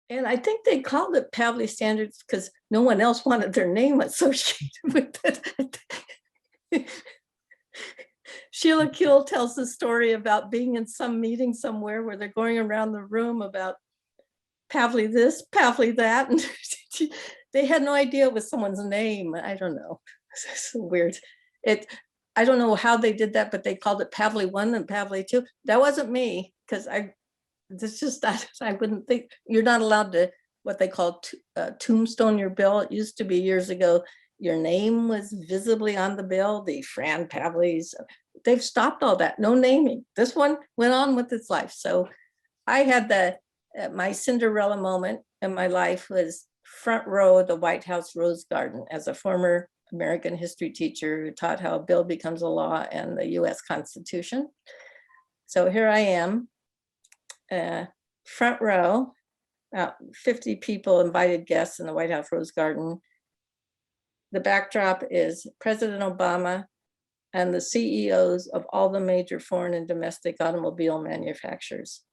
And I think they called it Pavley standards because no one else wanted their name associated with it. Sheila Kuehl tells the story about being in some meeting somewhere where they're going around the room about Pavley this, Pavley that, and they had no idea it was someone's name. I don't know. It's so weird. I don't know how they did that, but they called it Pavley 1 and Pavley 2. That wasn't me, because it's just that I wouldn't think you're not allowed to what they call tombstone your bill. It used to be years ago, your name was visibly on the bill, the Fran Pavleys. They've stopped all that, no naming. This one went on with its life. So I had my Cinderella moment in my life was front row of the White House Rose Garden as a former American history teacher who taught how a bill becomes a law and the US Constitution. So here I am, front row, about 50 people, invited guests in the White House Rose Garden. The backdrop is President Obama and the CEOs of all the major foreign and domestic automobile manufacturers,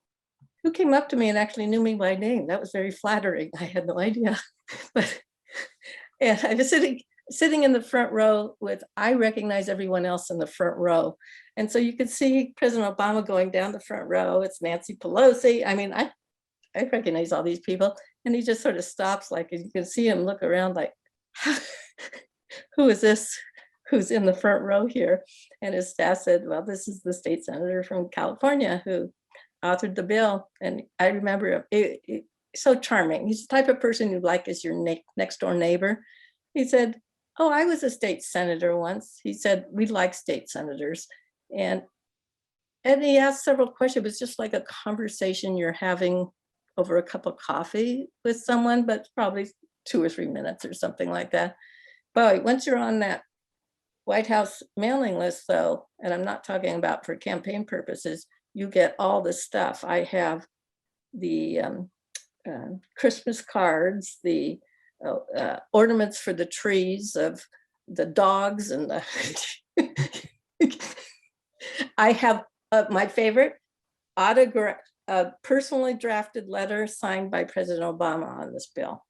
who came up to me and actually knew me by name. That was very flattering. I had no idea. And I was sitting in the front row I recognize everyone else in the front row. And so you could see President Obama going down the front row. It's Nancy Pelosi. I mean, I recognize all these people. And he just sort of stops, like, you can see him look around like, who is this? Who's in the front row here? And his staff said, well, this is the state senator from California who authored the bill. And I remember so charming. He's the type of person you'd like as your next door neighbor. He said, oh, I was a state senator once. He said, we like state senators. And he asked several questions. It was just like a conversation you're having over a cup of coffee with someone, but probably 2 or 3 minutes or something like that. But once you're on that White House mailing list, though, and I'm not talking about for campaign purposes, you get all the stuff. I have the Christmas cards, the ornaments for the trees of the dogs, and I have my favorite autograph, personally drafted letter signed by President Obama on this bill.